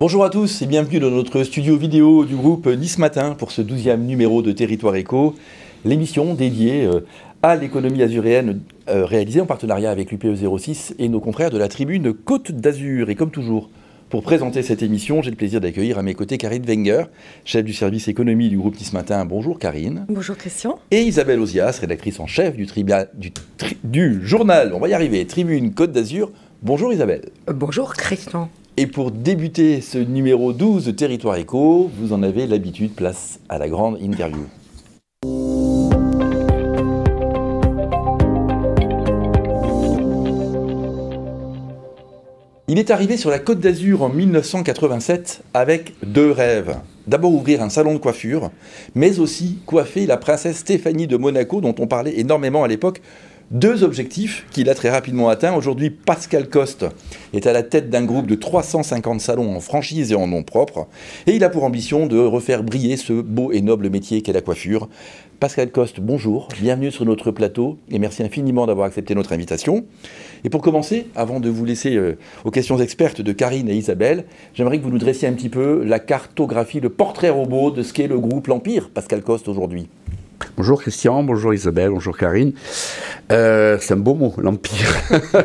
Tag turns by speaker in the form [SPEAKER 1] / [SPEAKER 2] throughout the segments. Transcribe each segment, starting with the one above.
[SPEAKER 1] Bonjour à tous et bienvenue dans notre studio vidéo du groupe Nice Matin pour ce 12e numéro de Territoire Éco, l'émission dédiée à l'économie azuréenne réalisée en partenariat avec l'UPE06 et nos confrères de la tribune Côte d'Azur. Et comme toujours, pour présenter cette émission, j'ai le plaisir d'accueillir à mes côtés Karine Wenger, chef du service économie du groupe Nice Matin. Bonjour Karine.
[SPEAKER 2] Bonjour Christian.
[SPEAKER 1] Et Isabelle Ozias, rédactrice en chef du journal, on va y arriver, Tribune Côte d'Azur. Bonjour Isabelle.
[SPEAKER 2] Bonjour Christian.
[SPEAKER 1] Et pour débuter ce numéro 12 de Territoire Éco, vous en avez l'habitude, place à la grande interview. Il est arrivé sur la Côte d'Azur en 1987 avec deux rêves. D'abord ouvrir un salon de coiffure, mais aussi coiffer la princesse Stéphanie de Monaco, dont on parlait énormément à l'époque. Deux objectifs qu'il a très rapidement atteints. Aujourd'hui, Pascal Coste est à la tête d'un groupe de 350 salons en franchise et en nom propre. Et il a pour ambition de refaire briller ce beau et noble métier qu'est la coiffure. Pascal Coste, bonjour, bienvenue sur notre plateau et merci infiniment d'avoir accepté notre invitation. Et pour commencer, avant de vous laisser aux questions expertes de Karine et Isabelle, j'aimerais que vous nous dressiez un petit peu la cartographie, le portrait robot de ce qu'est le groupe L'Empire, Pascal Coste aujourd'hui.
[SPEAKER 3] Bonjour Christian, bonjour Isabelle, bonjour Karine. C'est un beau mot, l'Empire.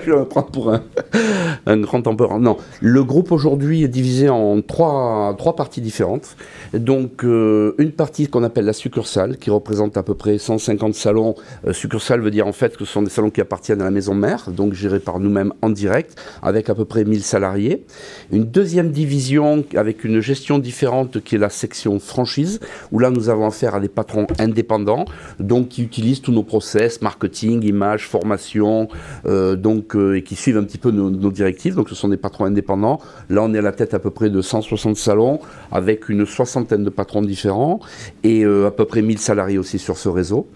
[SPEAKER 3] Je vais me prendre pour un grand empereur. Non, le groupe aujourd'hui est divisé en trois parties différentes. Donc une partie qu'on appelle la succursale, qui représente à peu près 150 salons. Succursale veut dire en fait que ce sont des salons qui appartiennent à la maison mère, donc gérés par nous-mêmes en direct, avec à peu près 1000 salariés. Une deuxième division avec une gestion différente qui est la section franchise, où là nous avons affaire à des patrons indépendants, donc qui utilisent tous nos process, marketing, image, formation, et qui suivent un petit peu nos directives. Donc ce sont des patrons indépendants. Là on est à la tête à peu près de 160 salons, avec une soixantaine de patrons différents, et à peu près 1000 salariés aussi sur ce réseau.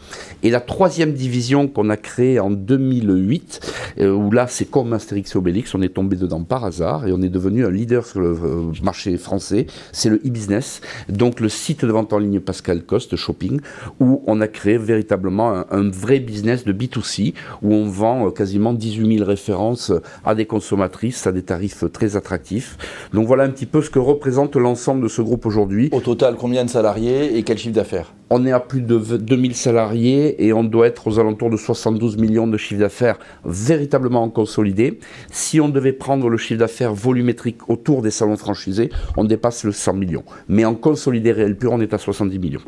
[SPEAKER 3] Et la troisième division qu'on a créée en 2008, où là c'est comme Astérix et Obélix, on est tombé dedans par hasard, et on est devenu un leader sur le marché français, c'est le e-business, donc le site de vente en ligne Pascal Coste Shopping, où on a créé véritablement un vrai business de B2C, où on vend quasiment 18 000 références à des consommatrices, à des tarifs très attractifs. Donc voilà un petit peu ce que représente l'ensemble de ce groupe aujourd'hui.
[SPEAKER 1] Au total, combien de salariés et quel chiffre d'affaires?
[SPEAKER 3] On est à plus de 2000 salariés et on doit être aux alentours de 72 millions de chiffre d'affaires véritablement en consolidé. Si on devait prendre le chiffre d'affaires volumétrique autour des salons franchisés, on dépasse le 100 millions. Mais en consolidé réel pur, on est à 70 millions.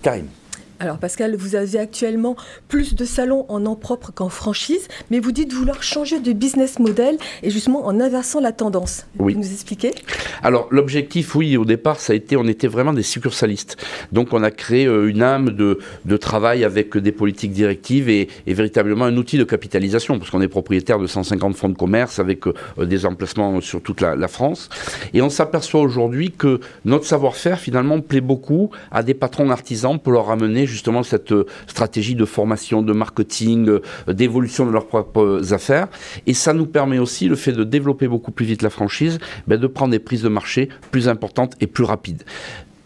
[SPEAKER 1] Karine.
[SPEAKER 2] Alors Pascal, vous avez actuellement plus de salons en nom propre qu'en franchise, mais vous dites vouloir changer de business model et justement en inversant la tendance.
[SPEAKER 3] Oui.
[SPEAKER 2] Vous nous expliquer?
[SPEAKER 3] Alors l'objectif, oui, au départ, ça a été, on était vraiment des succursalistes. Donc on a créé une âme de travail avec des politiques directives et véritablement un outil de capitalisation, parce qu'on est propriétaire de 150 fonds de commerce avec des emplacements sur toute la France. Et on s'aperçoit aujourd'hui que notre savoir-faire finalement plaît beaucoup à des patrons artisans pour leur amener justement cette stratégie de formation, de marketing, d'évolution de leurs propres affaires. Et ça nous permet aussi, le fait de développer beaucoup plus vite la franchise, de prendre des prises de marché plus importantes et plus rapides.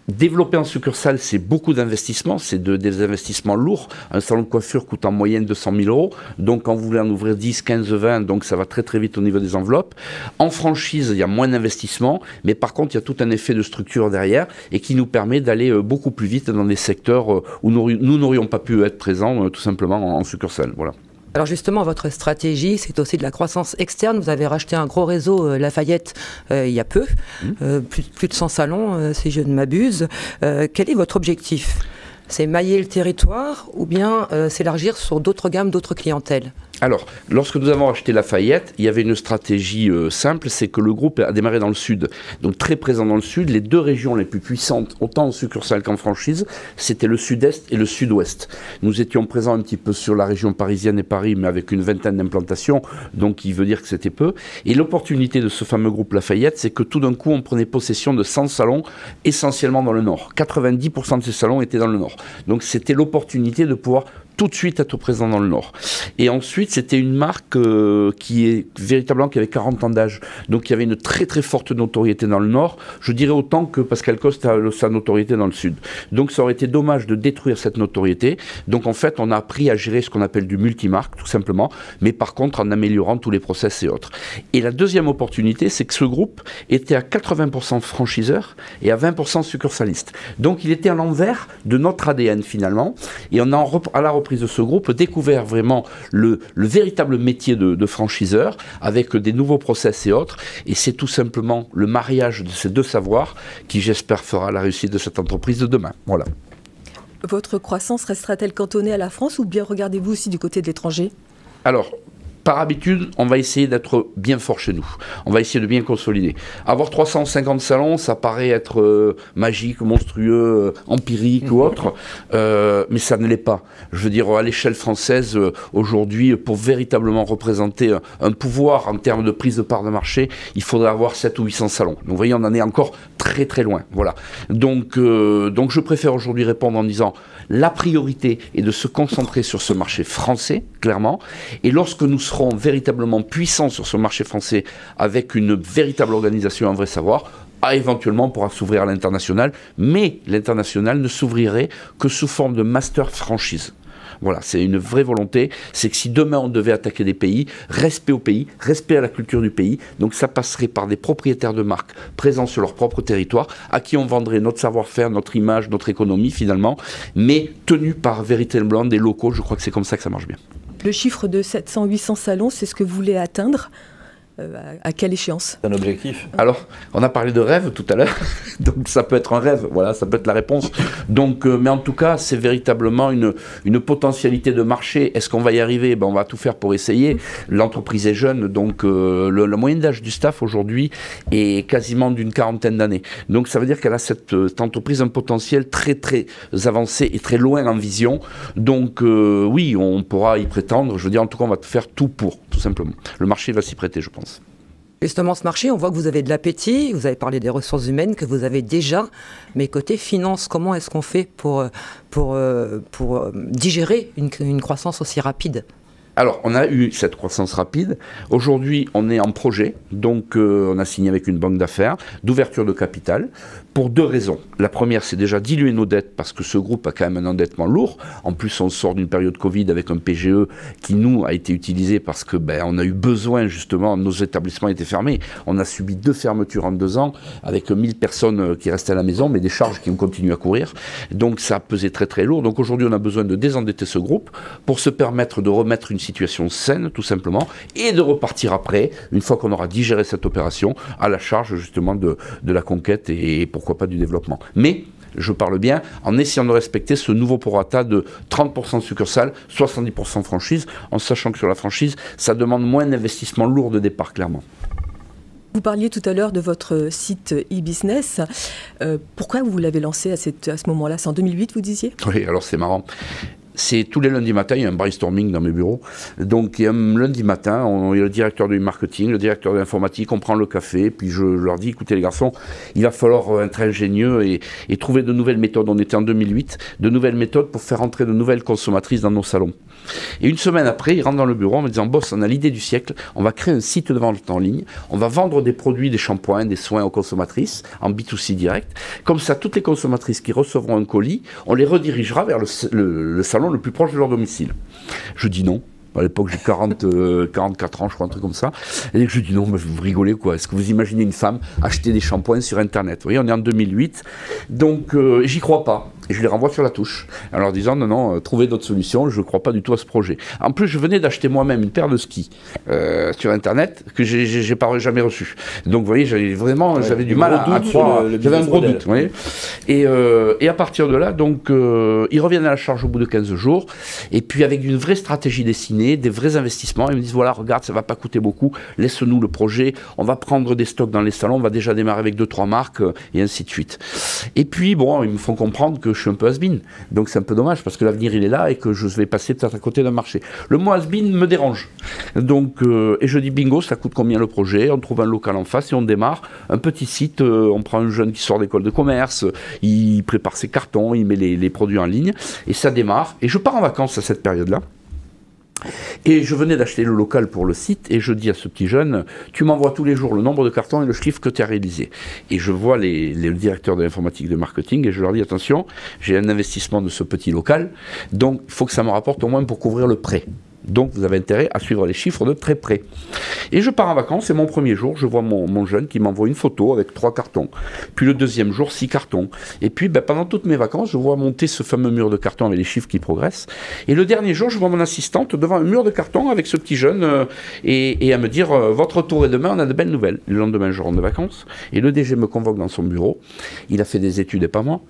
[SPEAKER 3] Développer en succursale, c'est beaucoup d'investissements, c'est des investissements lourds. Un salon de coiffure coûte en moyenne 200 000 euros. Donc, quand vous voulez en ouvrir 10, 15, 20, donc ça va très très vite au niveau des enveloppes. En franchise, il y a moins d'investissements, mais par contre, il y a tout un effet de structure derrière et qui nous permet d'aller beaucoup plus vite dans des secteurs où nous n'aurions pas pu être présents tout simplement en succursale. Voilà.
[SPEAKER 4] Alors justement, votre stratégie, c'est aussi de la croissance externe. Vous avez racheté un gros réseau Lafayette il y a peu, plus de 100 salons, si je ne m'abuse. Quel est votre objectif? C'est mailler le territoire ou bien s'élargir sur d'autres gammes, d'autres clientèles?
[SPEAKER 3] Alors, lorsque nous avons acheté Lafayette, il y avait une stratégie simple, c'est que le groupe a démarré dans le sud. Donc très présent dans le sud, les deux régions les plus puissantes, autant en succursale qu'en franchise, c'était le sud-est et le sud-ouest. Nous étions présents un petit peu sur la région parisienne et Paris, mais avec une vingtaine d'implantations, donc il veut dire que c'était peu. Et l'opportunité de ce fameux groupe Lafayette, c'est que tout d'un coup, on prenait possession de 100 salons, essentiellement dans le nord. 90% de ces salons étaient dans le nord. Donc c'était l'opportunité de pouvoir tout de suite être présent dans le Nord. Et ensuite, c'était une marque qui avait 40 ans d'âge. Donc il y avait une très très forte notoriété dans le Nord. Je dirais autant que Pascal Coste a sa notoriété dans le Sud. Donc ça aurait été dommage de détruire cette notoriété. Donc en fait, on a appris à gérer ce qu'on appelle du multimarque, tout simplement. Mais par contre, en améliorant tous les process et autres. Et la deuxième opportunité, c'est que ce groupe était à 80% franchiseur et à 20% succursalistes. Donc il était à l'envers de notre ADN finalement. Et on a, à la reprise de ce groupe, découvert vraiment le véritable métier de franchiseur avec des nouveaux process et autres. Et c'est tout simplement le mariage de ces deux savoirs qui, j'espère, fera la réussite de cette entreprise de demain. Voilà.
[SPEAKER 2] Votre croissance restera-t-elle cantonnée à la France ou bien regardez-vous aussi du côté de l'étranger?
[SPEAKER 3] Alors, par habitude, on va essayer d'être bien fort chez nous. On va essayer de bien consolider. Avoir 350 salons, ça paraît être magique, monstrueux, empirique ou autre, mais ça ne l'est pas. Je veux dire, à l'échelle française, aujourd'hui, pour véritablement représenter un pouvoir en termes de prise de part de marché, il faudrait avoir 700 ou 800 salons. Donc vous voyez, on en est encore très très loin. Voilà. Donc je préfère aujourd'hui répondre en disant la priorité est de se concentrer sur ce marché français, clairement, et lorsque nous serons véritablement puissants sur ce marché français avec une véritable organisation, un vrai savoir, éventuellement on pourra s'ouvrir à l'international, mais l'international ne s'ouvrirait que sous forme de master franchise. Voilà, c'est une vraie volonté, c'est que si demain on devait attaquer des pays, respect au pays, respect à la culture du pays, donc ça passerait par des propriétaires de marques présents sur leur propre territoire, à qui on vendrait notre savoir-faire, notre image, notre économie finalement, mais tenus par véritablement des locaux. Je crois que c'est comme ça que ça marche bien.
[SPEAKER 2] Le chiffre de 700-800 salons, c'est ce que vous voulez atteindre? À quelle échéance?
[SPEAKER 1] C'est un objectif.
[SPEAKER 3] Alors, on a parlé de rêve tout à l'heure, donc ça peut être un rêve, voilà, ça peut être la réponse. Donc, mais en tout cas, c'est véritablement une potentialité de marché. Est-ce qu'on va y arriver? On va tout faire pour essayer. L'entreprise est jeune, donc la moyenne d'âge du staff aujourd'hui est quasiment d'une 40aine d'années. Donc ça veut dire qu'elle a cette entreprise un potentiel très très avancé et très loin en vision. Donc oui, on pourra y prétendre. Je veux dire, en tout cas, on va faire tout pour, tout simplement. Le marché va s'y prêter, je pense.
[SPEAKER 4] Justement, ce marché, on voit que vous avez de l'appétit, vous avez parlé des ressources humaines que vous avez déjà, mais côté finance, comment est-ce qu'on fait pour digérer une croissance aussi rapide?
[SPEAKER 3] Alors, on a eu cette croissance rapide. Aujourd'hui, on est en projet. Donc, on a signé avec une banque d'affaires d'ouverture de capital pour deux raisons. La première, c'est déjà diluer nos dettes parce que ce groupe a quand même un endettement lourd. En plus, on sort d'une période Covid avec un PGE qui, nous, a été utilisé parce que on a eu besoin, justement, nos établissements étaient fermés. On a subi 2 fermetures en 2 ans avec 1000 personnes qui restaient à la maison, mais des charges qui ont continué à courir. Donc, ça a pesé très, très lourd. Donc, aujourd'hui, on a besoin de désendetter ce groupe pour se permettre de remettre une situation saine, tout simplement, et de repartir après, une fois qu'on aura digéré cette opération, à la charge justement de la conquête et pourquoi pas du développement. Mais je parle bien en essayant de respecter ce nouveau prorata de 30% succursales, 70% franchise, en sachant que sur la franchise, ça demande moins d'investissement lourd de départ, clairement.
[SPEAKER 2] Vous parliez tout à l'heure de votre site e-business. Pourquoi vous l'avez lancé à ce moment-là? C'est en 2008, vous disiez? Oui,
[SPEAKER 3] alors c'est marrant. C'est tous les lundis matins, il y a un brainstorming dans mes bureaux. Donc, il y a un lundi matin, il y a le directeur du marketing, le directeur de l'informatique, on prend le café, puis je leur dis, écoutez les garçons, il va falloir être ingénieux et trouver de nouvelles méthodes. On était en 2008, de nouvelles méthodes pour faire entrer de nouvelles consommatrices dans nos salons. Et une semaine après, ils rentrent dans le bureau en me disant, boss, on a l'idée du siècle, on va créer un site de vente en ligne, on va vendre des produits, des shampoings, des soins aux consommatrices, en B2C direct. Comme ça, toutes les consommatrices qui recevront un colis, on les redirigera vers le salon le plus proche de leur domicile. Je dis non. À l'époque, j'ai 44 ans, je crois, un truc comme ça. Et je dis non, mais vous rigolez quoi? Est-ce que vous imaginez une femme acheter des shampoings sur Internet? Vous voyez, on est en 2008. Donc, j'y crois pas. Et je les renvoie sur la touche, en leur disant non, trouvez d'autres solutions, je ne crois pas du tout à ce projet. En plus, je venais d'acheter moi-même une paire de skis sur Internet que j'ai pas jamais reçue. Donc, vous voyez, j'avais du mal à croire. J'avais un gros doute. Vous voyez. Et à partir de là, donc, ils reviennent à la charge au bout de 15 jours. Et puis, avec une vraie stratégie dessinée, des vrais investissements, ils me disent voilà, regarde, ça ne va pas coûter beaucoup, laisse-nous le projet, on va prendre des stocks dans les salons, on va déjà démarrer avec 2-3 marques, et ainsi de suite. Et puis, bon, ils me font comprendre que je suis un peu has-been. Donc c'est un peu dommage parce que l'avenir il est là et que je vais passer peut-être à côté d'un marché. Le mot has-been me dérange. Donc, et je dis bingo, ça coûte combien le projet? On trouve un local en face et on démarre. Un petit site, on prend un jeune qui sort d'école de commerce, il prépare ses cartons, il met les produits en ligne et ça démarre. Et je pars en vacances à cette période-là. Et je venais d'acheter le local pour le site et je dis à ce petit jeune, tu m'envoies tous les jours le nombre de cartons et le chiffre que tu as réalisé. Et je vois le directeur de l'informatique et de marketing et je leur dis, attention, j'ai un investissement de ce petit local, donc il faut que ça me rapporte au moins pour couvrir le prêt. Donc vous avez intérêt à suivre les chiffres de très près. Et je pars en vacances et mon premier jour, je vois mon jeune qui m'envoie une photo avec 3 cartons. Puis le deuxième jour, 6 cartons. Et puis pendant toutes mes vacances, je vois monter ce fameux mur de carton avec les chiffres qui progressent. Et le dernier jour, je vois mon assistante devant un mur de carton avec ce petit jeune et à me dire, votre retour est demain, on a de belles nouvelles. Le lendemain, je rentre de vacances et le DG me convoque dans son bureau. Il a fait des études et pas moi.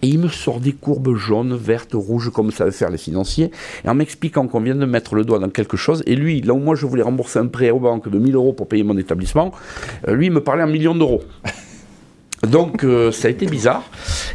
[SPEAKER 3] Et il me sort des courbes jaunes, vertes, rouges, comme savaient faire les financiers. Et en m'expliquant qu'on vient de mettre le doigt dans quelque chose, et lui, là où moi je voulais rembourser un prêt aux banques de 1000 € pour payer mon établissement, lui il me parlait en millions d'euros. Donc ça a été bizarre,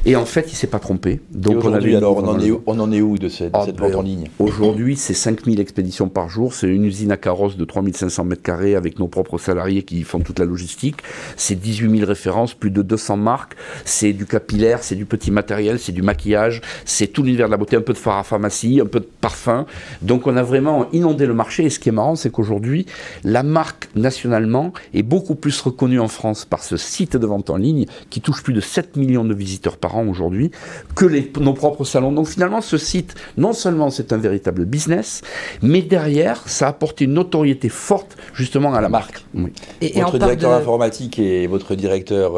[SPEAKER 3] et en fait il ne s'est pas trompé. Donc
[SPEAKER 1] aujourd'hui, alors on en est où de cette vente en ligne?
[SPEAKER 3] Aujourd'hui c'est 5000 expéditions par jour, c'est une usine à carrosses de 3500 m² avec nos propres salariés qui font toute la logistique, c'est 18 000 références, plus de 200 marques, c'est du capillaire, c'est du petit matériel, c'est du maquillage, c'est tout l'univers de la beauté, un peu de pharmacie, un peu de parfum. Donc on a vraiment inondé le marché, et ce qui est marrant c'est qu'aujourd'hui la marque nationalement est beaucoup plus reconnue en France par ce site de vente en ligne qui touche plus de 7 millions de visiteurs par an aujourd'hui, que nos propres salons. Donc finalement, ce site, non seulement c'est un véritable business, mais derrière, ça a apporté une notoriété forte justement à la marque. Oui.
[SPEAKER 1] Et votre directeur informatique et votre directeur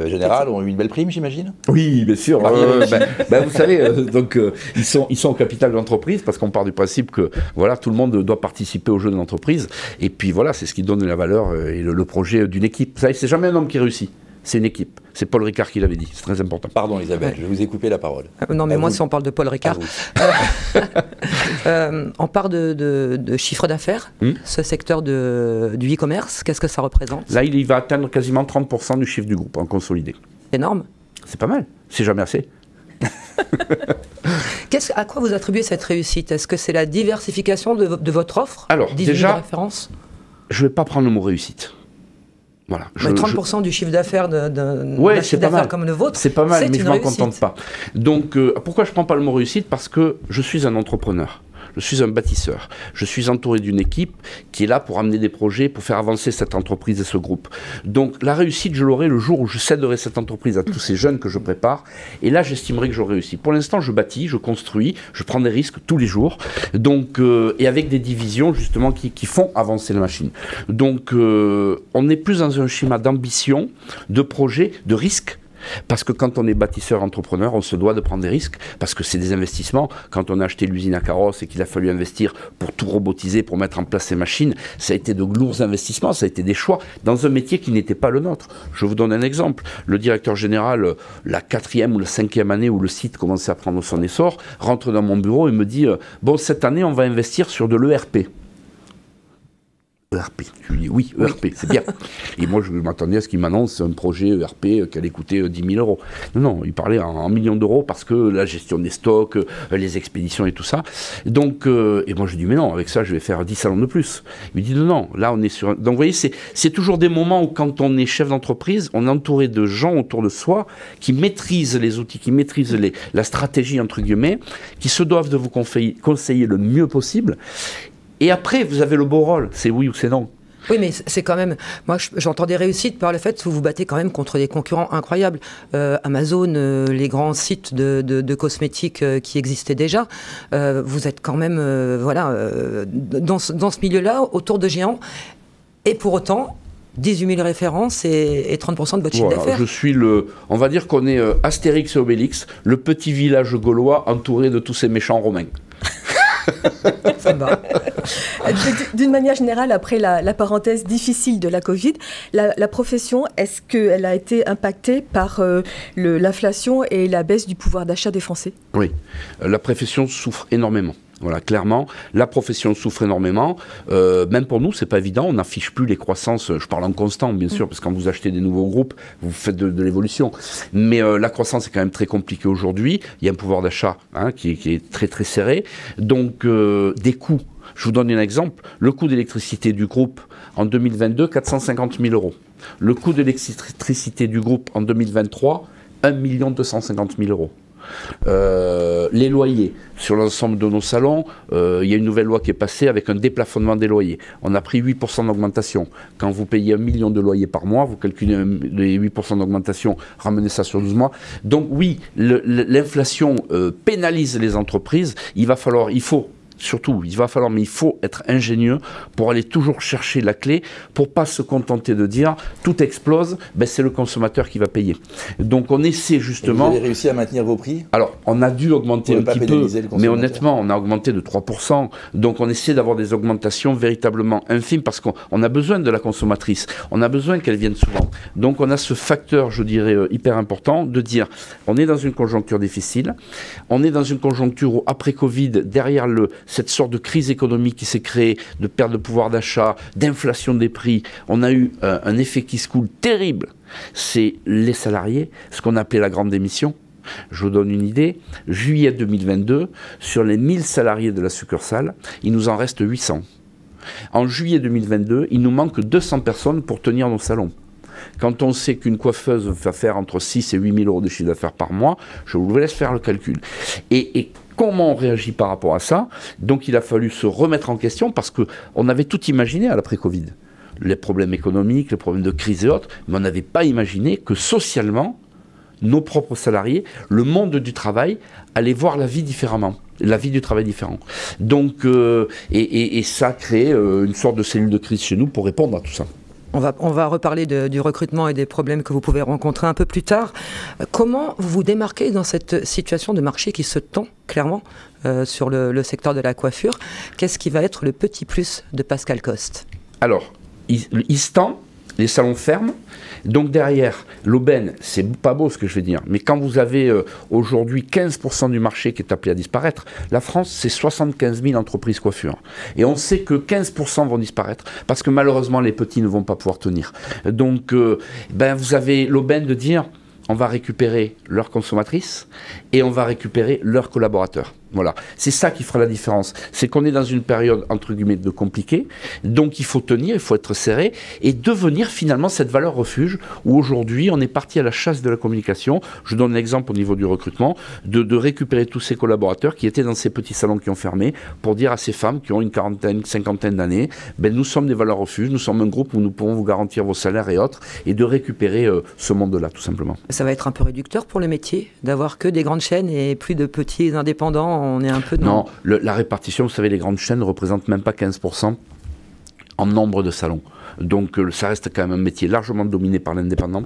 [SPEAKER 1] général ont eu une belle prime, j'imagine?
[SPEAKER 3] Oui, bien sûr. Vous savez, donc ils sont au capital de l'entreprise parce qu'on part du principe que voilà, tout le monde doit participer au jeu de l'entreprise. Et puis voilà, c'est ce qui donne la valeur et le projet d'une équipe. Vous savez, c'est jamais un homme qui réussit. C'est une équipe. C'est Paul Ricard qui l'avait dit. C'est très important.
[SPEAKER 1] Pardon Isabelle, je vous ai coupé la parole.
[SPEAKER 4] Non, mais moi, si on parle de Paul Ricard, on parle de chiffre d'affaires, ce secteur du e-commerce, qu'est-ce que ça représente?
[SPEAKER 3] Là, il va atteindre quasiment 30% du chiffre du groupe en consolidé.
[SPEAKER 4] Énorme.
[SPEAKER 3] C'est pas mal. C'est jamais assez.
[SPEAKER 4] À quoi vous attribuez cette réussite? Est-ce que c'est la diversification de votre offre?
[SPEAKER 3] Alors,
[SPEAKER 4] 18
[SPEAKER 3] déjà,
[SPEAKER 4] références?
[SPEAKER 3] Je ne vais pas prendre le mot réussite. Voilà.
[SPEAKER 4] 30% du chiffre d'affaires
[SPEAKER 3] d'un chiffre d'affaires
[SPEAKER 4] comme le vôtre,
[SPEAKER 3] c'est pas mal, mais je ne m'en contente pas. Donc, pourquoi je ne prends pas le mot réussite? Parce que je suis un entrepreneur. Je suis un bâtisseur. Je suis entouré d'une équipe qui est là pour amener des projets, pour faire avancer cette entreprise et ce groupe. Donc la réussite, je l'aurai le jour où je céderai cette entreprise à tous ces jeunes que je prépare. Et là, j'estimerai que j'aurai réussi. Pour l'instant, je bâtis, je construis, je prends des risques tous les jours. Donc, et avec des divisions justement qui font avancer la machine. Donc on est plus dans un schéma d'ambition, de projet, de risque. Parce que quand on est bâtisseur, entrepreneur, on se doit de prendre des risques, parce que c'est des investissements. Quand on a acheté l'usine à carrosses et qu'il a fallu investir pour tout robotiser, pour mettre en place ces machines, ça a été de lourds investissements, ça a été des choix dans un métier qui n'était pas le nôtre. Je vous donne un exemple. Le directeur général, la 4e ou la 5e année où le site commençait à prendre son essor, rentre dans mon bureau et me dit « Bon, cette année, on va investir sur de l'ERP ». ERP. Je lui dis oui, ERP, c'est bien. Et moi, je m'attendais à ce qu'il m'annonce un projet ERP qui allait coûter 10 000 €. Non, il parlait en millions d'euros parce que la gestion des stocks, les expéditions et tout ça. Donc, et moi, je dis mais non, avec ça, je vais faire 10 salons de plus. Il me dit non, là, on est sur. Donc, vous voyez, c'est toujours des moments où, quand on est chef d'entreprise, on est entouré de gens autour de soi qui maîtrisent les outils, qui maîtrisent la stratégie, entre guillemets, qui se doivent de vous conseiller le mieux possible. Et après, vous avez le beau rôle, c'est oui ou c'est non.
[SPEAKER 4] Oui, mais c'est quand même... Moi, j'entends des réussites par le fait que vous vous battez quand même contre des concurrents incroyables. Amazon, les grands sites de cosmétiques qui existaient déjà. Vous êtes quand même dans ce milieu-là, autour de géants. Et pour autant... 18 000 références et 30% de votre chiffre d'affaires.
[SPEAKER 3] Je suis on va dire qu'on est Astérix et Obélix, le petit village gaulois entouré de tous ces méchants romains.
[SPEAKER 4] Ça me va.
[SPEAKER 2] D'une manière générale, après la parenthèse difficile de la Covid, la profession, est-ce qu'elle a été impactée par l'inflation et la baisse du pouvoir d'achat des Français?
[SPEAKER 3] Oui, la profession souffre énormément. Voilà, clairement, la profession souffre énormément. Même pour nous, c'est pas évident. On n'affiche plus les croissances. Je parle en constant, bien sûr, parce que quand vous achetez des nouveaux groupes, vous faites de l'évolution. Mais la croissance est quand même très compliquée aujourd'hui. Il y a un pouvoir d'achat qui est très très serré. Donc, des coûts. Je vous donne un exemple. Le coût d'électricité du groupe en 2022, 450 000 €. Le coût d'électricité du groupe en 2023, 1 250 000 €. Les loyers sur l'ensemble de nos salons, il y a une nouvelle loi qui est passée avec un déplafonnement des loyers. On a pris 8% d'augmentation. Quand vous payez 1 million de loyers par mois, vous calculez les 8% d'augmentation, ramenez ça sur 12 mois. Donc oui, l'inflation pénalise les entreprises. Il va falloir être ingénieux pour aller toujours chercher la clé, pour pas se contenter de dire tout explose, c'est le consommateur qui va payer. Donc on essaie justement...
[SPEAKER 1] Et vous avez réussi à maintenir vos prix?
[SPEAKER 3] Alors on a dû augmenter un petit peu, mais honnêtement on a augmenté de 3%. Donc on essaie d'avoir des augmentations véritablement infimes parce qu'on a besoin de la consommatrice, on a besoin qu'elle vienne souvent. Donc on a ce facteur, je dirais, hyper important de dire on est dans une conjoncture difficile, on est dans une conjoncture où après Covid, derrière cette sorte de crise économique qui s'est créée, de perte de pouvoir d'achat, d'inflation des prix, on a eu un effet qui se coule terrible. C'est les salariés, ce qu'on appelait la grande démission. Je vous donne une idée. Juillet 2022, sur les 1000 salariés de la succursale, il nous en reste 800. En juillet 2022, il nous manque 200 personnes pour tenir nos salons. Quand on sait qu'une coiffeuse va faire entre 6 et 8 000 € de chiffre d'affaires par mois, je vous laisse faire le calcul. Et comment on réagit par rapport à ça? Donc il a fallu se remettre en question parce qu'on avait tout imaginé à l'après-Covid. Les problèmes économiques, les problèmes de crise et autres, mais on n'avait pas imaginé que socialement, nos propres salariés, le monde du travail, allaient voir la vie différemment. La vie du travail différent. Donc, et ça a créé une sorte de cellule de crise chez nous pour répondre à tout ça.
[SPEAKER 4] On va reparler du recrutement et des problèmes que vous pouvez rencontrer un peu plus tard. Comment vous vous démarquez dans cette situation de marché qui se tend clairement sur le secteur de la coiffure? Qu'est-ce qui va être le petit plus de Pascal Coste?
[SPEAKER 3] Alors, il se tend, les salons ferment, donc derrière, l'aubaine, c'est pas beau ce que je vais dire, mais quand vous avez aujourd'hui 15% du marché qui est appelé à disparaître, la France, c'est 75 000 entreprises coiffures. Et on sait que 15% vont disparaître, parce que malheureusement, les petits ne vont pas pouvoir tenir. Donc, vous avez l'aubaine de dire, on va récupérer leurs consommatrices et on va récupérer leurs collaborateurs. Voilà, c'est ça qui fera la différence. C'est qu'on est dans une période, entre guillemets, de compliquée, donc il faut tenir, il faut être serré, et devenir finalement cette valeur refuge, où aujourd'hui on est parti à la chasse de la communication. Je donne l'exemple au niveau du recrutement, de récupérer tous ces collaborateurs qui étaient dans ces petits salons qui ont fermé, pour dire à ces femmes qui ont une quarantaine, cinquantaine d'années, nous sommes des valeurs refuges, nous sommes un groupe où nous pouvons vous garantir vos salaires et autres, et de récupérer ce monde-là, tout simplement.
[SPEAKER 4] Ça va être un peu réducteur pour le métier, d'avoir que des grandes chaînes et plus de petits indépendants. On est un peu dans...
[SPEAKER 3] Non, la répartition, vous savez, les grandes chaînes ne représentent même pas 15% en nombre de salons. Donc ça reste quand même un métier largement dominé par l'indépendant.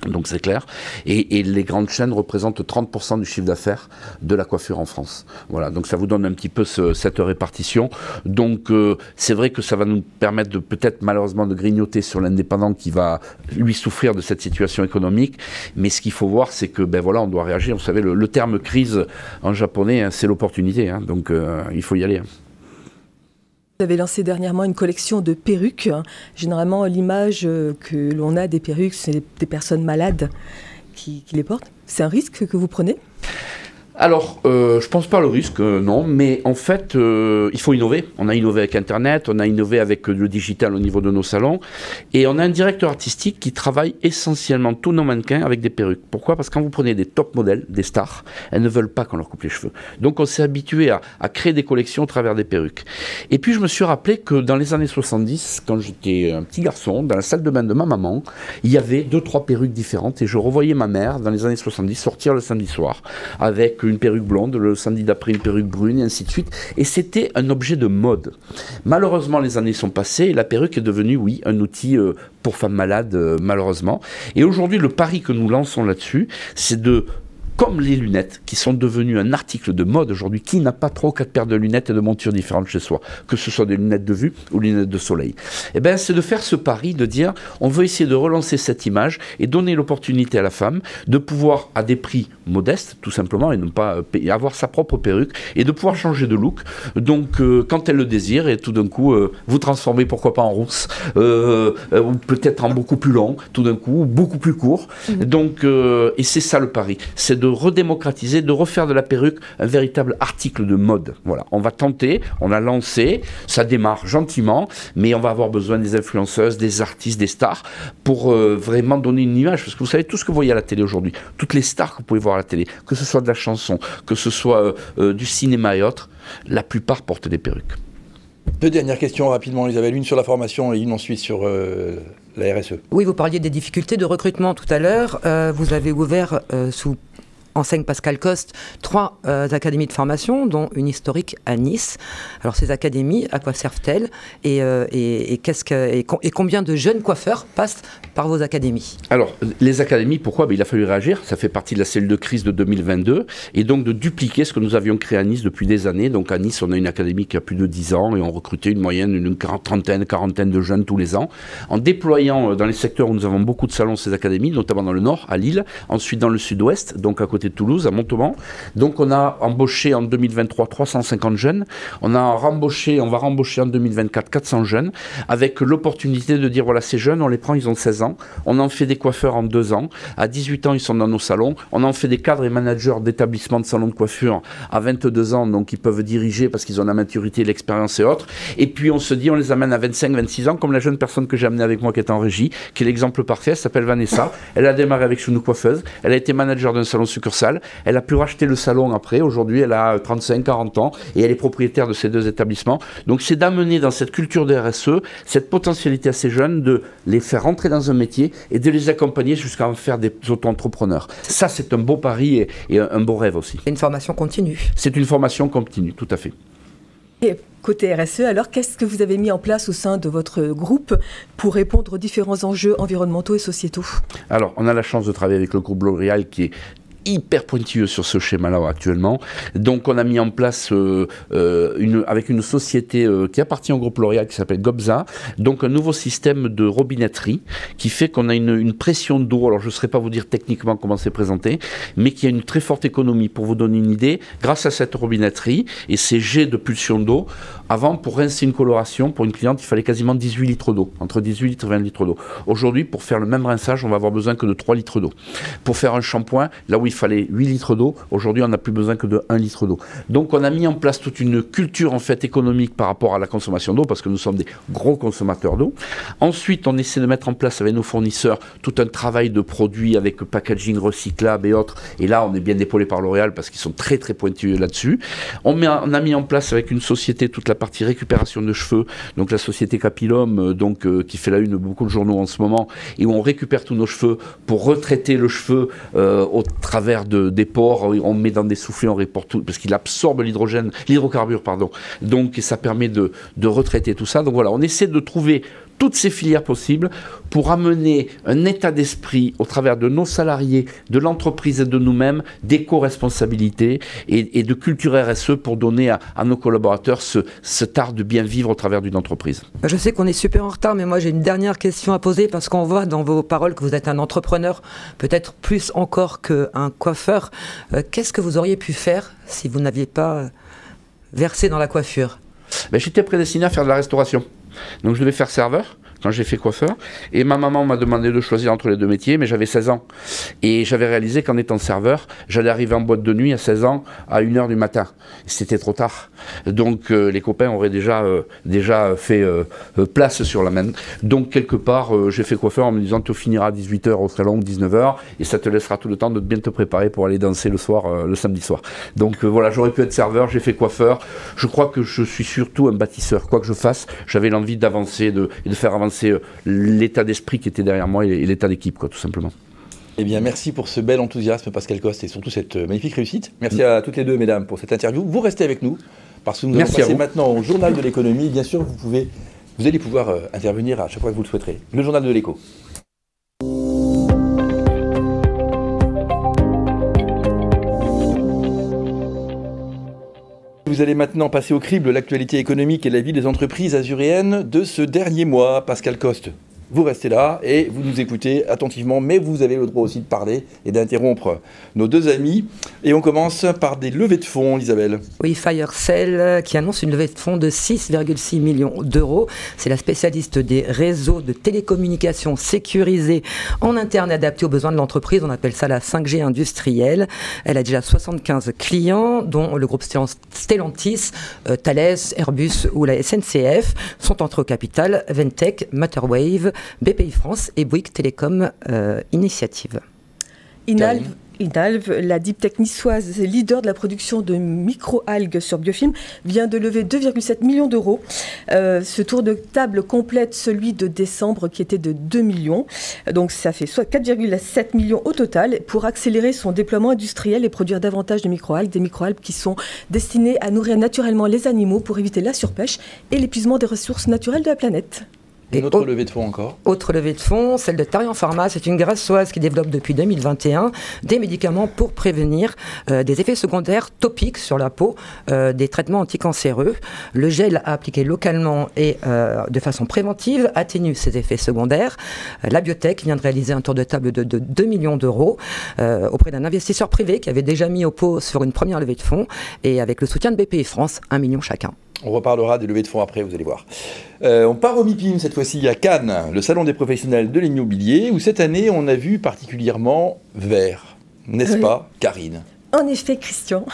[SPEAKER 3] Donc c'est clair. Et les grandes chaînes représentent 30% du chiffre d'affaires de la coiffure en France. Voilà, donc ça vous donne un petit peu cette répartition. Donc c'est vrai que ça va nous permettre de peut-être malheureusement de grignoter sur l'indépendant qui va lui souffrir de cette situation économique. Mais ce qu'il faut voir, c'est que on doit réagir. Vous savez, le terme crise en japonais, c'est l'opportunité. Donc il faut y aller.
[SPEAKER 2] Vous avez lancé dernièrement une collection de perruques. Généralement, l'image que l'on a des perruques, c'est des personnes malades qui les portent. C'est un risque que vous prenez ?
[SPEAKER 3] Alors, je pense pas le risque, non, mais en fait, il faut innover. On a innové avec Internet, on a innové avec le digital au niveau de nos salons, et on a un directeur artistique qui travaille essentiellement tous nos mannequins avec des perruques. Pourquoi ? Parce que quand vous prenez des top modèles, des stars, elles ne veulent pas qu'on leur coupe les cheveux. Donc on s'est habitué à créer des collections au travers des perruques. Et puis je me suis rappelé que dans les années 70, quand j'étais un petit garçon, dans la salle de bain de ma maman, il y avait 2-3 perruques différentes, et je revoyais ma mère, dans les années 70, sortir le samedi soir, avec une perruque blonde, le samedi d'après une perruque brune, et ainsi de suite. Et c'était un objet de mode. Malheureusement, les années sont passées et la perruque est devenue, oui, un outil pour femmes malades, malheureusement. Et aujourd'hui, le pari que nous lançons là-dessus, c'est de comme les lunettes, qui sont devenues un article de mode aujourd'hui. Qui n'a pas 3 ou 4 paires de lunettes et de montures différentes chez soi, que ce soit des lunettes de vue ou des lunettes de soleil? Eh bien, c'est de faire ce pari, de dire, on veut essayer de relancer cette image et donner l'opportunité à la femme de pouvoir, à des prix modestes, tout simplement, et ne pas avoir sa propre perruque, et de pouvoir changer de look. Donc, quand elle le désire, et tout d'un coup, vous transformez, pourquoi pas en rousse, ou peut-être en beaucoup plus long, tout d'un coup, beaucoup plus court. Donc, et c'est ça le pari, c'est de redémocratiser, de refaire de la perruque un véritable article de mode. Voilà, on va tenter, on a lancé, ça démarre gentiment, mais on va avoir besoin des influenceuses, des artistes, des stars, pour vraiment donner une image, parce que vous savez, tout ce que vous voyez à la télé aujourd'hui, toutes les stars que vous pouvez voir à la télé, que ce soit de la chanson, que ce soit du cinéma et autres, la plupart portent des perruques.
[SPEAKER 1] 2 dernières questions rapidement, Isabelle. Une sur la formation et une ensuite sur la RSE.
[SPEAKER 4] Oui, vous parliez des difficultés de recrutement tout à l'heure. Vous avez ouvert sous enseigne Pascal Coste 3 académies de formation, dont une historique à Nice. Alors ces académies, à quoi servent-elles et combien de jeunes coiffeurs passent par vos académies?
[SPEAKER 3] Alors, les académies, pourquoi? Il a fallu réagir, ça fait partie de la cellule de crise de 2022, et donc de dupliquer ce que nous avions créé à Nice depuis des années. Donc à Nice, on a une académie qui a plus de 10 ans, et on recrutait une moyenne d'une quarantaine de jeunes tous les ans, en déployant dans les secteurs où nous avons beaucoup de salons ces académies, notamment dans le nord, à Lille, ensuite dans le sud-ouest, donc à côté de Toulouse, à Montauban. Donc on a embauché en 2023 350 jeunes, on va rembaucher en 2024 400 jeunes, avec l'opportunité de dire, voilà, ces jeunes, on les prend, ils ont 16 ans, on en fait des coiffeurs en 2 ans, à 18 ans ils sont dans nos salons, on en fait des cadres et managers d'établissements de salons de coiffure à 22 ans, donc ils peuvent diriger parce qu'ils ont la maturité, l'expérience et autres, et puis on se dit, on les amène à 25-26 ans, comme la jeune personne que j'ai amenée avec moi qui est en régie, qui est l'exemple parfait, elle s'appelle Vanessa, elle a démarré avec chez nous coiffeuse, elle a été manager d'un salon succursale, elle a pu racheter le salon après, aujourd'hui elle a 35-40 ans, et elle est propriétaire de ces 2 établissements, donc c'est d'amener dans cette culture de RSE, cette potentialité à ces jeunes, de les faire rentrer dans un métier, et de les accompagner jusqu'à en faire des auto-entrepreneurs. Ça c'est un beau pari et un beau rêve aussi.
[SPEAKER 4] C'est une formation continue.
[SPEAKER 3] C'est une formation continue, tout à fait.
[SPEAKER 2] Et côté RSE, alors qu'est-ce que vous avez mis en place au sein de votre groupe pour répondre aux différents enjeux environnementaux et sociétaux?
[SPEAKER 3] Alors, on a la chance de travailler avec le groupe L'Oréal qui est hyper pointilleux sur ce schéma-là actuellement. Donc on a mis en place avec une société qui appartient au groupe L'Oréal qui s'appelle Gobza, donc un nouveau système de robinetterie qui fait qu'on a une pression d'eau, alors je ne saurais pas vous dire techniquement comment c'est présenté, mais qui a une très forte économie. Pour vous donner une idée, grâce à cette robinetterie et ces jets de pulsion d'eau, avant pour rincer une coloration, pour une cliente, il fallait quasiment 18 litres d'eau, entre 18 litres et 20 litres d'eau. Aujourd'hui, pour faire le même rinçage, on va avoir besoin que de 3 litres d'eau. Pour faire un shampoing, là où il fallait 8 litres d'eau, aujourd'hui on n'a plus besoin que de 1 litre d'eau. Donc on a mis en place toute une culture en fait économique par rapport à la consommation d'eau, parce que nous sommes des gros consommateurs d'eau. Ensuite on essaie de mettre en place avec nos fournisseurs tout un travail de produits avec packaging recyclable et autres, et là on est bien épaulé par L'Oréal parce qu'ils sont très très pointueux là-dessus. On a mis en place avec une société toute la partie récupération de cheveux, donc la société Capilum, qui fait la une de beaucoup de journaux en ce moment, et où on récupère tous nos cheveux pour retraiter le cheveu au travers des pores, on met dans des soufflets, on reporte tout, parce qu'il absorbe l'hydrocarbure, donc et ça permet de retraiter tout ça. Donc voilà, on essaie de trouver toutes ces filières possibles pour amener un état d'esprit au travers de nos salariés, de l'entreprise et de nous-mêmes, d'éco-responsabilité et de culture RSE pour donner à nos collaborateurs cet art de bien vivre au travers d'une entreprise.
[SPEAKER 4] Je sais qu'on est super en retard, mais moi j'ai une dernière question à poser parce qu'on voit dans vos paroles que vous êtes un entrepreneur, peut-être plus encore qu'un coiffeur. Qu'est-ce que vous auriez pu faire si vous n'aviez pas versé dans la coiffure?
[SPEAKER 3] J'étais prédestiné à faire de la restauration. Donc je devais faire serveur quand j'ai fait coiffeur, et ma maman m'a demandé de choisir entre les 2 métiers, mais j'avais 16 ans et j'avais réalisé qu'en étant serveur j'allais arriver en boîte de nuit à 16 ans à 1h du matin, c'était trop tard, donc les copains auraient déjà fait place sur la main, donc quelque part j'ai fait coiffeur en me disant tu finiras à 18h au salon, 19h, et ça te laissera tout le temps de bien te préparer pour aller danser le soir, le samedi soir. Donc voilà, j'aurais pu être serveur, j'ai fait coiffeur. Je crois que je suis surtout un bâtisseur, quoi que je fasse, j'avais l'envie d'avancer et de faire avancer l'état d'esprit qui était derrière moi et l'état d'équipe, tout simplement.
[SPEAKER 1] Eh bien, merci pour ce bel enthousiasme, Pascal Coste, et surtout cette magnifique réussite. Merci à toutes les 2, mesdames, pour cette interview. Vous restez avec nous, parce que nous allons passer maintenant au Journal de l'économie. Bien sûr, vous allez pouvoir intervenir à chaque fois que vous le souhaiterez. Le Journal de l'éco. vous allez maintenant passer au crible l'actualité économique et la vie des entreprises azuréennes de ce dernier mois. Pascal Coste, vous restez là et vous nous écoutez attentivement, mais vous avez le droit aussi de parler et d'interrompre nos deux amis. Et on commence par des levées de fonds, Isabelle.
[SPEAKER 4] Oui, Firecell qui annonce une levée de fonds de 6,6 millions d'euros. C'est la spécialiste des réseaux de télécommunications sécurisés en interne adaptés aux besoins de l'entreprise. On appelle ça la 5G industrielle. Elle a déjà 75 clients, dont le groupe Stellantis, Thales, Airbus ou la SNCF. Sont entrés au capital Ventec, Matterwave, BPI France et Bouygues Télécom Initiative.
[SPEAKER 2] Inalv, la deep tech niçoise, leader de la production de micro-algues sur biofilm, vient de lever 2,7 millions d'euros. Ce tour de table complète celui de décembre qui était de 2 millions. Donc ça fait soit 4,7 millions au total pour accélérer son déploiement industriel et produire davantage de micro-algues, des micro-algues qui sont destinées à nourrir naturellement les animaux pour éviter la surpêche et l'épuisement des ressources naturelles de la planète.
[SPEAKER 1] Et une autre levée de fonds encore.
[SPEAKER 4] Autre levée de fonds, celle de Tarian Pharma. C'est une grassoise qui développe depuis 2021 des médicaments pour prévenir des effets secondaires topiques sur la peau, des traitements anticancéreux. Le gel appliqué localement et de façon préventive atténue ces effets secondaires. La biotech vient de réaliser un tour de table de 2 millions d'euros auprès d'un investisseur privé qui avait déjà mis au pot sur une première levée de fonds et avec le soutien de BPI France, 1 million chacun.
[SPEAKER 1] On reparlera des levées de fonds après, vous allez voir. On part au MIPIM cette fois-ci à Cannes, le salon des professionnels de l'immobilier, où cette année on a vu particulièrement vert, n'est-ce pas, Karine ?
[SPEAKER 2] En effet, Christian,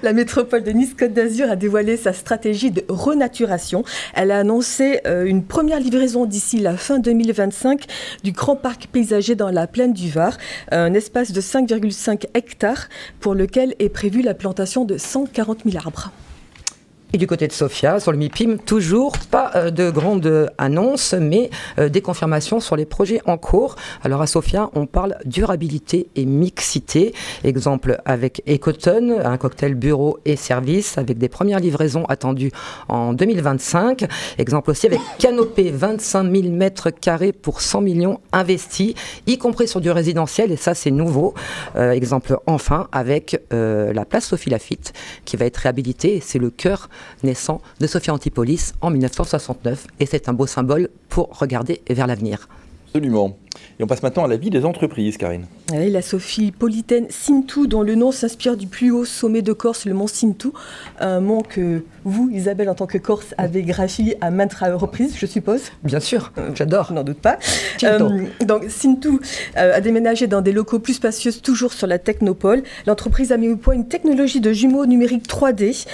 [SPEAKER 2] la métropole de Nice-Côte d'Azur a dévoilé sa stratégie de renaturation. Elle a annoncé une première livraison d'ici la fin 2025 du grand parc paysager dans la plaine du Var, un espace de 5,5 hectares pour lequel est prévue la plantation de 140 000 arbres.
[SPEAKER 4] Et du côté de Sofia, sur le MIPIM, toujours pas de grandes annonces, mais des confirmations sur les projets en cours. Alors à Sofia, on parle durabilité et mixité. Exemple avec Ecoton, un cocktail bureau et service, avec des premières livraisons attendues en 2025. Exemple aussi avec Canopé, 25 000 mètres carrés pour 100 millions investis, y compris sur du résidentiel, et ça c'est nouveau. Exemple enfin avec la place Sophie Laffitte, qui va être réhabilitée, c'est le cœur naissant de Sophia Antipolis en 1969 et c'est un beau symbole pour regarder vers l'avenir.
[SPEAKER 1] Absolument. Et on passe maintenant à la vie des entreprises, Karine.
[SPEAKER 2] Oui, la Sophie-Polytaine Sintou, dont le nom s'inspire du plus haut sommet de Corse, le mont Sintou, un mont que vous, Isabelle, en tant que Corse, avez gravi à maintes reprises, je suppose.
[SPEAKER 4] Bien sûr, j'adore.
[SPEAKER 2] N'en doute pas. Donc Sintou a déménagé dans des locaux plus spacieux, toujours sur la Technopole. L'entreprise a mis au point une technologie de jumeaux numériques 3D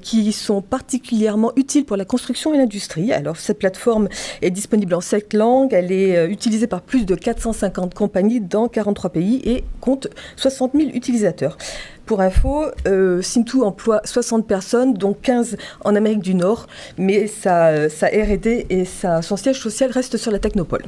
[SPEAKER 2] qui sont particulièrement utiles pour la construction et l'industrie. Alors cette plateforme est disponible en 7 langues, elle est utilisée par plus de 450 compagnies dans 43 pays et compte 60 000 utilisateurs. Pour info, Sintou emploie 60 personnes, dont 15 en Amérique du Nord, mais sa R&D et son siège social restent sur la Technopole.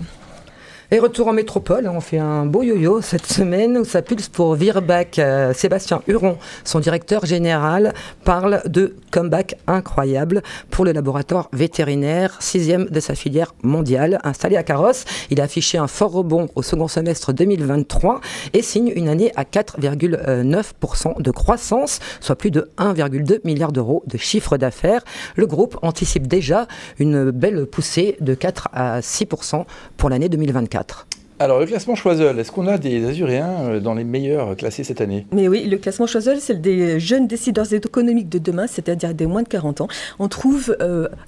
[SPEAKER 4] Et retour en métropole, on fait un beau yo-yo cette semaine où ça pulse pour Virbac. Sébastien Huron, son directeur général, parle de comeback incroyable pour le laboratoire vétérinaire, 6e de sa filière mondiale. Installé à Carrosse, il a affiché un fort rebond au second semestre 2023 et signe une année à 4,9% de croissance, soit plus de 1,2 milliard d'euros de chiffre d'affaires. Le groupe anticipe déjà une belle poussée de 4 à 6% pour l'année 2024.
[SPEAKER 1] Alors, le classement Choiseul, est-ce qu'on a des Azuréens dans les meilleurs classés cette année ?
[SPEAKER 2] Mais oui, le classement Choiseul, c'est des jeunes décideurs économiques de demain, c'est-à-dire des moins de 40 ans. On trouve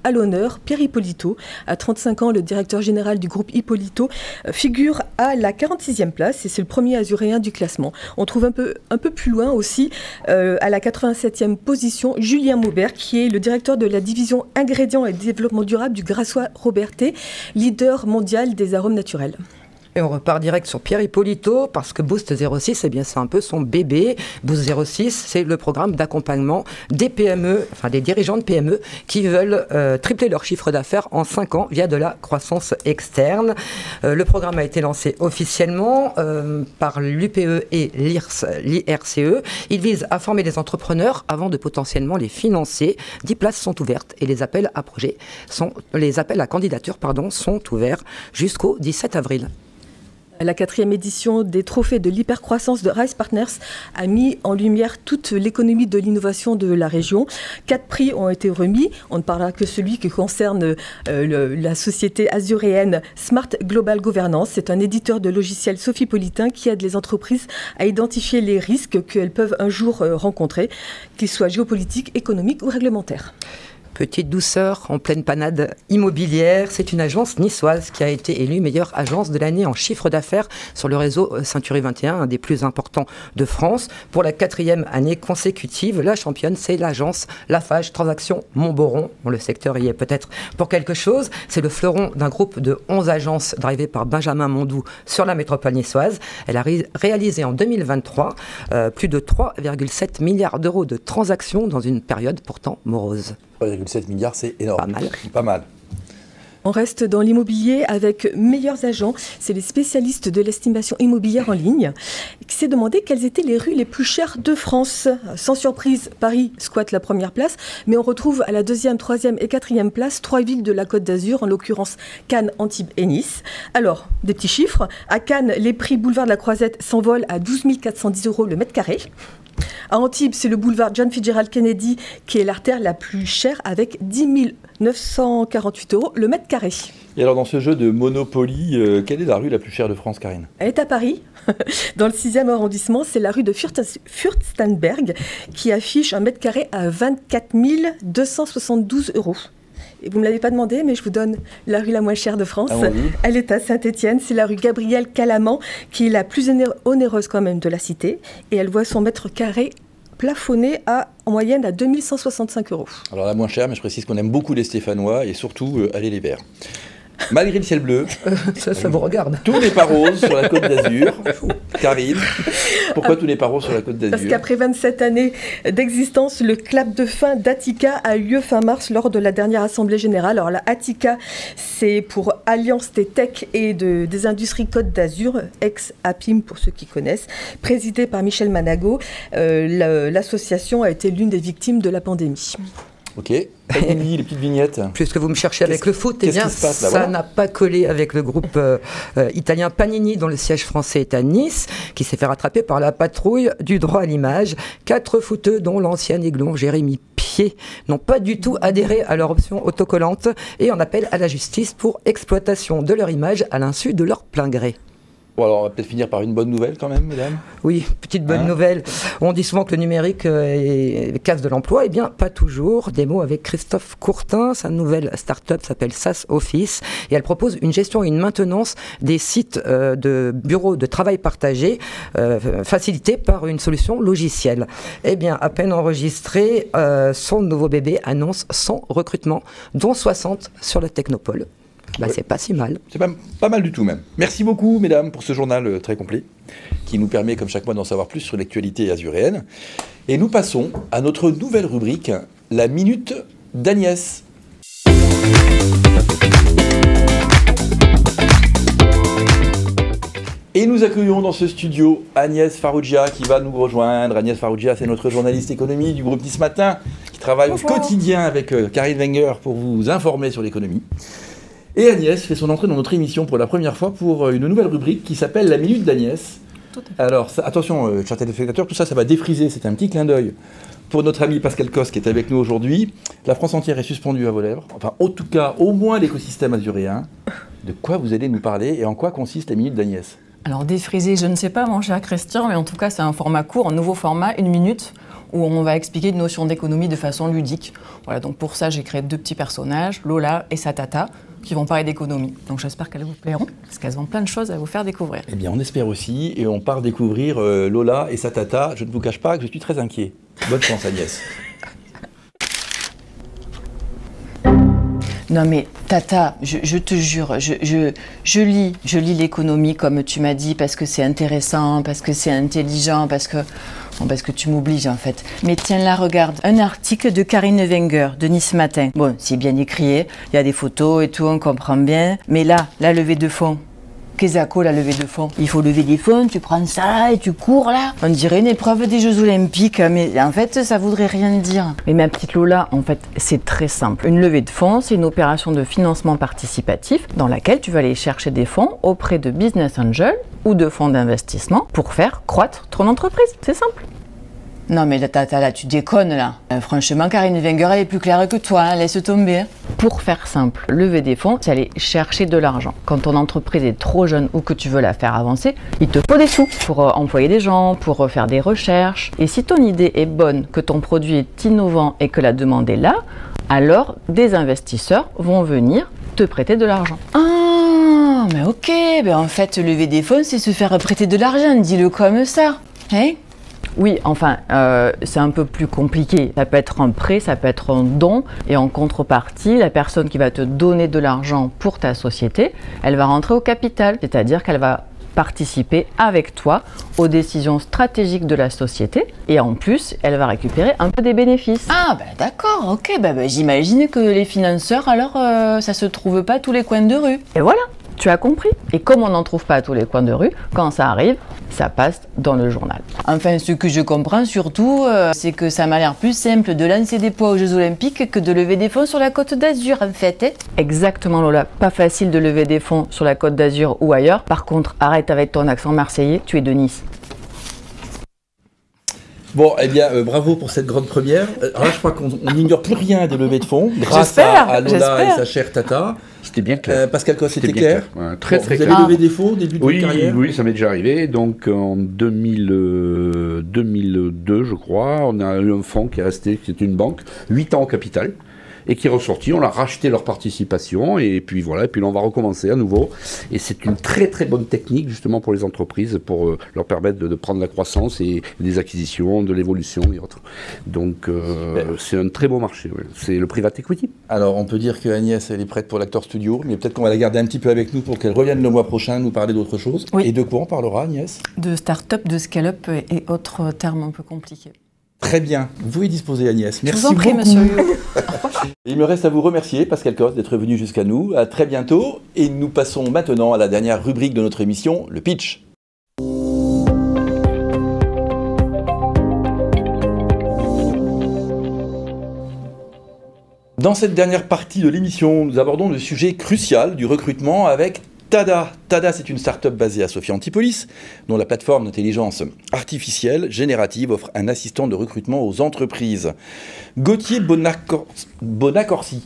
[SPEAKER 2] à l'honneur Pierre Hippolito. À 35 ans, le directeur général du groupe Hippolito figure à la 46e place et c'est le premier Azuréen du classement. On trouve un peu plus loin aussi, à la 87e position, Julien Maubert, qui est le directeur de la division ingrédients et développement durable du Grassois Robertet, leader mondial des arômes naturels.
[SPEAKER 4] Et on repart direct sur Pierre Hippolito parce que Boost 06, eh bien, c'est un peu son bébé. Boost 06, c'est le programme d'accompagnement des PME, enfin des dirigeants de PME qui veulent tripler leur chiffre d'affaires en 5 ans via de la croissance externe. Le programme a été lancé officiellement par l'UPE et l'IRCE. Il vise à former les entrepreneurs avant de potentiellement les financer. 10 places sont ouvertes et les appels à candidature sont ouverts jusqu'au 17 avril.
[SPEAKER 2] La 4e édition des trophées de l'hypercroissance de Rice Partners a mis en lumière toute l'économie de l'innovation de la région. 4 prix ont été remis. On ne parlera que celui qui concerne la société azuréenne Smart Global Governance. C'est un éditeur de logiciels sophipolitain qui aide les entreprises à identifier les risques qu'elles peuvent un jour rencontrer, qu'ils soient géopolitiques, économiques ou réglementaires.
[SPEAKER 4] Petite douceur en pleine panade immobilière, c'est une agence niçoise qui a été élue meilleure agence de l'année en chiffre d'affaires sur le réseau Century 21, un des plus importants de France. Pour la 4e année consécutive, la championne, c'est l'agence Lafarge Transactions Montboron. Bon, le secteur y est peut-être pour quelque chose. C'est le fleuron d'un groupe de 11 agences drivées par Benjamin Mondou sur la métropole niçoise. Elle a réalisé en 2023 plus de 3,7 milliards d'euros de transactions dans une période pourtant morose.
[SPEAKER 1] 3,7 milliards, c'est énorme.
[SPEAKER 4] Pas mal.
[SPEAKER 1] Pas mal.
[SPEAKER 2] On reste dans l'immobilier avec Meilleurs Agents. C'est les spécialistes de l'estimation immobilière en ligne qui s'est demandé quelles étaient les rues les plus chères de France. Sans surprise, Paris squatte la première place, mais on retrouve à la 2e, 3e et 4e place 3 villes de la Côte d'Azur, en l'occurrence Cannes, Antibes et Nice. Alors, des petits chiffres. À Cannes, les prix boulevard de la Croisette s'envolent à 12 410 € le mètre carré. À Antibes, c'est le boulevard John Fitzgerald Kennedy qui est l'artère la plus chère avec 10 948 € le mètre carré.
[SPEAKER 1] Et alors dans ce jeu de Monopoly, quelle est la rue la plus chère de France, Karine?
[SPEAKER 2] Elle est à Paris, dans le 6e arrondissement, c'est la rue de Furstenberg qui affiche un mètre carré à 24 272 €. Et vous ne me l'avez pas demandé, mais je vous donne la rue la moins chère de France.
[SPEAKER 1] Ah, oui.
[SPEAKER 2] Elle est à Saint-Étienne, c'est la rue Gabriel Calamant, qui est la plus onéreuse quand même de la cité. Et elle voit son mètre carré plafonné en moyenne à 2165 €.
[SPEAKER 1] Alors la moins chère, mais je précise qu'on aime beaucoup les Stéphanois et surtout aller les Verts. Malgré le ciel bleu,
[SPEAKER 4] ça vous regarde.
[SPEAKER 1] Tout n'est pas rose sur la Côte d'Azur. Karine, pourquoi tout n'est pas rose sur la Côte d'Azur?
[SPEAKER 2] Parce qu'après 27 années d'existence, le clap de fin d'Attica a eu lieu fin mars lors de la dernière Assemblée Générale. Alors la Attica, c'est pour Alliance des Tech et des Industries Côte d'Azur, ex-APIM pour ceux qui connaissent, présidée par Michel Managot. L'association a été l'une des victimes de la pandémie.
[SPEAKER 1] Ok, les petites vignettes.
[SPEAKER 4] Puisque vous me cherchez avec le foot, eh bien,
[SPEAKER 1] passe, là,
[SPEAKER 4] ça n'a pas collé avec le groupe italien Panini, dont le siège français est à Nice, qui s'est fait rattraper par la patrouille du droit à l'image. 4 footeux, dont l'ancien aiglon Jérémy Pied, n'ont pas du tout adhéré à leur option autocollante et en appellent à la justice pour exploitation de leur image à l'insu de leur plein gré.
[SPEAKER 1] Bon, alors on va peut-être finir par une bonne nouvelle quand même, mesdames.
[SPEAKER 4] Oui, petite bonne nouvelle. On dit souvent que le numérique casse de l'emploi. Eh bien, pas toujours. Des mots avec Christophe Courtin. Sa nouvelle start-up s'appelle SaaS Office et elle propose une gestion et une maintenance des sites de bureaux de travail partagés facilités par une solution logicielle. Eh bien, à peine enregistré, son nouveau bébé annonce 100 recrutements, dont 60 sur la Technopole. Bah, ouais. C'est pas si mal.
[SPEAKER 1] C'est pas mal du tout même. Merci beaucoup, mesdames, pour ce journal très complet qui nous permet, comme chaque mois, d'en savoir plus sur l'actualité azuréenne. Et nous passons à notre nouvelle rubrique, la Minute d'Agnès. Et nous accueillons dans ce studio Agnès Farrugia qui va nous rejoindre. Agnès Farrugia, c'est notre journaliste économie du groupe Nice Matin qui travaille au quotidien avec Karine Wenger pour vous informer sur l'économie. Et Agnès fait son entrée dans notre émission pour la première fois pour une nouvelle rubrique qui s'appelle la Minute d'Agnès. Alors attention, chers téléspectateurs, tout ça va défriser, c'est un petit clin d'œil pour notre ami Pascal Cos qui est avec nous aujourd'hui. La France entière est suspendue à vos lèvres, enfin en tout cas au moins l'écosystème azuréen. De quoi vous allez nous parler et en quoi consiste la Minute d'Agnès?
[SPEAKER 5] Alors défriser, je ne sais pas mon cher Christian, mais en tout cas c'est un format court, un nouveau format, 1 minute, où on va expliquer une notion d'économie de façon ludique. Voilà, donc pour ça j'ai créé 2 petits personnages, Lola et sa tata, qui vont parler d'économie. Donc j'espère qu'elles vous plairont, parce qu'elles ont plein de choses à vous faire découvrir.
[SPEAKER 1] Eh bien on espère aussi, et on part découvrir Lola et sa tata. Je ne vous cache pas que je suis très inquiet. Bonne chance Agnès.
[SPEAKER 5] Non mais Tata, je te jure, je lis l'économie comme tu m'as dit parce que c'est intéressant, parce que c'est intelligent, parce que tu m'obliges en fait. Mais tiens là, regarde, un article de Karine Wenger de Nice Matin. Bon, c'est bien écrit, il y a des photos et tout, on comprend bien. Mais là, la levée de fonds, Qu'est-ce que la levée de fonds? Il faut lever des fonds, tu prends ça et tu cours là. On dirait une épreuve des Jeux Olympiques, mais en fait, ça voudrait rien dire. Mais ma petite Lola, en fait, c'est très simple. Une levée de fonds, c'est une opération de financement participatif dans laquelle tu vas aller chercher des fonds auprès de business angels ou de fonds d'investissement pour faire croître ton entreprise. C'est simple. Non mais là, tu déconnes là. Franchement, Karine Wenger, elle est plus claire que toi, hein, laisse tomber. Pour faire simple, lever des fonds, c'est aller chercher de l'argent. Quand ton entreprise est trop jeune ou que tu veux la faire avancer, il te faut des sous pour employer des gens, pour faire des recherches. Et si ton idée est bonne, que ton produit est innovant et que la demande est là, alors des investisseurs vont venir te prêter de l'argent. Ah, mais ok, en fait, lever des fonds, c'est se faire prêter de l'argent, dis-le comme ça. Hein? Oui, enfin, c'est un peu plus compliqué. Ça peut être un prêt, ça peut être un don. Et en contrepartie, la personne qui va te donner de l'argent pour ta société, elle va rentrer au capital. C'est-à-dire qu'elle va participer avec toi aux décisions stratégiques de la société. Et en plus, elle va récupérer un peu des bénéfices. Ah, d'accord, ok. J'imagine que les financeurs, alors, ça se trouve pas à tous les coins de rue. Et voilà. Tu as compris? Et comme on n'en trouve pas à tous les coins de rue, quand ça arrive, ça passe dans le journal. Enfin, ce que je comprends surtout, c'est que ça m'a l'air plus simple de lancer des poids aux Jeux Olympiques que de lever des fonds sur la Côte d'Azur, en fait. Hein. Exactement, Lola. Pas facile de lever des fonds sur la Côte d'Azur ou ailleurs. Par contre, arrête avec ton accent marseillais, tu es de Nice.
[SPEAKER 1] Bon, eh bien, bravo pour cette grande première. Alors, je crois qu'on n'ignore plus rien des levées de fonds, grâce à Lola et sa chère Tata.
[SPEAKER 3] C'était bien clair.
[SPEAKER 1] Pascal Cosse, c'était clair.
[SPEAKER 3] Ouais, très clair.
[SPEAKER 1] Vous avez levé des fonds au début de votre carrière?
[SPEAKER 3] Oui, ça m'est déjà arrivé. Donc en 2002, je crois, on a eu un fonds qui est resté, qui était une banque, 8 ans au capital, et qui est ressorti. On a racheté leur participation, et puis voilà, et puis là on va recommencer à nouveau. Et c'est une très très bonne technique justement pour les entreprises, pour leur permettre de prendre la croissance et des acquisitions, de l'évolution et autres. Donc c'est un très beau marché, ouais. C'est le private equity.
[SPEAKER 1] Alors on peut dire que Agnès, elle est prête pour l'Actors Studio, mais peut-être qu'on va la garder un petit peu avec nous pour qu'elle revienne le mois prochain nous parler d'autre chose. Oui. Et de quoi on parlera, Agnès? De start-up, de scale-up et autres termes un peu compliqués. Très bien, vous pouvez disposer, Agnès. Merci beaucoup. Je vous en prie, monsieur. Il me reste à vous remercier, Pascal Cosse, d'être venu jusqu'à nous. À très bientôt. Et nous passons maintenant à la dernière rubrique de notre émission, le pitch. Dans cette dernière partie de l'émission, nous abordons le sujet crucial du recrutement avec Tada. Tada, c'est une start-up basée à Sophia Antipolis, dont la plateforme d'intelligence artificielle générative offre un assistant de recrutement aux entreprises. Gauthier Bonacorsi.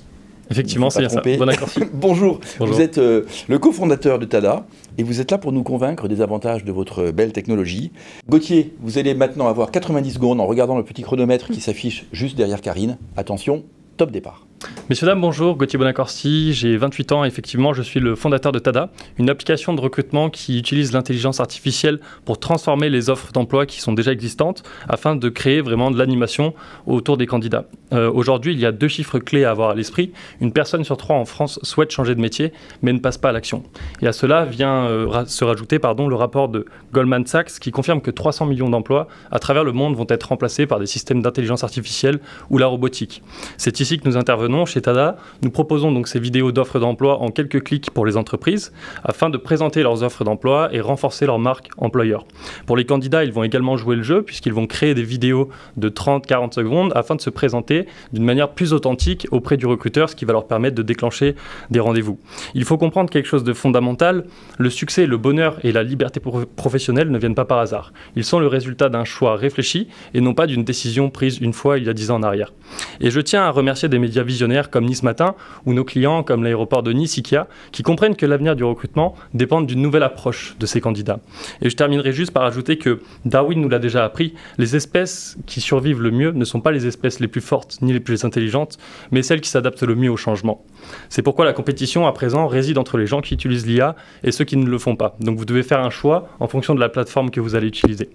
[SPEAKER 6] Effectivement, c'est bien ça. Bonacorsi.
[SPEAKER 1] Bonjour. Vous êtes le cofondateur de Tada et vous êtes là pour nous convaincre des avantages de votre belle technologie. Gauthier, vous allez maintenant avoir 90 secondes en regardant le petit chronomètre qui s'affiche juste derrière Karine. Attention, top départ.
[SPEAKER 6] Messieurs, dames, bonjour, Gauthier Bonacorsi, j'ai 28 ans et effectivement je suis le fondateur de Tada, une application de recrutement qui utilise l'intelligence artificielle pour transformer les offres d'emploi qui sont déjà existantes afin de créer vraiment de l'animation autour des candidats. Aujourd'hui, il y a 2 chiffres clés à avoir à l'esprit. Une personne sur 3 en France souhaite changer de métier mais ne passe pas à l'action. Et à cela vient se rajouter le rapport de Goldman Sachs qui confirme que 300 millions d'emplois à travers le monde vont être remplacés par des systèmes d'intelligence artificielle ou la robotique. C'est ici que nous intervenons chez Tada. Nous proposons donc ces vidéos d'offres d'emploi en quelques clics pour les entreprises afin de présenter leurs offres d'emploi et renforcer leur marque employeur. Pour les candidats, ils vont également jouer le jeu puisqu'ils vont créer des vidéos de 30-40 secondes afin de se présenter d'une manière plus authentique auprès du recruteur, ce qui va leur permettre de déclencher des rendez-vous. Il faut comprendre quelque chose de fondamental. Le succès, le bonheur et la liberté professionnelle ne viennent pas par hasard. Ils sont le résultat d'un choix réfléchi et non pas d'une décision prise une fois il y a 10 ans en arrière. Et je tiens à remercier des médias visionnaires comme Nice Matin ou nos clients comme l'aéroport de Nice IKEA qui comprennent que l'avenir du recrutement dépend d'une nouvelle approche de ces candidats. Et je terminerai juste par ajouter que Darwin nous l'a déjà appris, les espèces qui survivent le mieux ne sont pas les espèces les plus fortes ni les plus intelligentes, mais celles qui s'adaptent le mieux au changement. C'est pourquoi la compétition à présent réside entre les gens qui utilisent l'IA et ceux qui ne le font pas. Donc vous devez faire un choix en fonction de la plateforme que vous allez utiliser.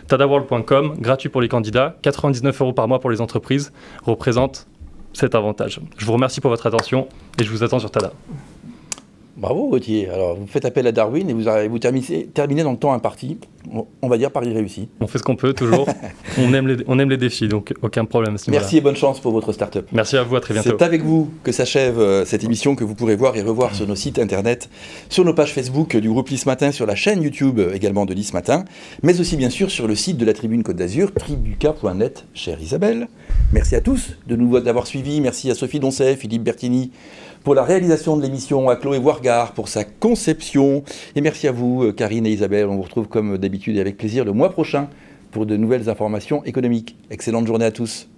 [SPEAKER 6] Tadaworld.com, gratuit pour les candidats, 99 € par mois pour les entreprises, représente cet avantage. Je vous remercie pour votre attention et je vous attends sur Tada.
[SPEAKER 1] Bravo Gauthier. Alors vous faites appel à Darwin et vous terminez dans le temps imparti. On va dire pari réussi.
[SPEAKER 6] On fait ce qu'on peut toujours. on aime les défis, donc aucun problème à ce niveau-là.
[SPEAKER 1] Merci et bonne chance pour votre start-up.
[SPEAKER 6] Merci à vous, à très bientôt.
[SPEAKER 1] C'est avec vous que s'achève cette émission que vous pourrez voir et revoir sur nos sites internet, sur nos pages Facebook du groupe Lys Matin, sur la chaîne YouTube également de Lys Matin, mais aussi bien sûr sur le site de la Tribune Côte d'Azur, tribuca.net, chère Isabelle. Merci à tous de nous avoir suivis. Merci à Sophie Doncet, Philippe Bertini pour la réalisation de l'émission, à Chloé Wargard pour sa conception. Et merci à vous, Karine et Isabelle. On vous retrouve comme d'habitude et avec plaisir le mois prochain pour de nouvelles informations économiques. Excellente journée à tous.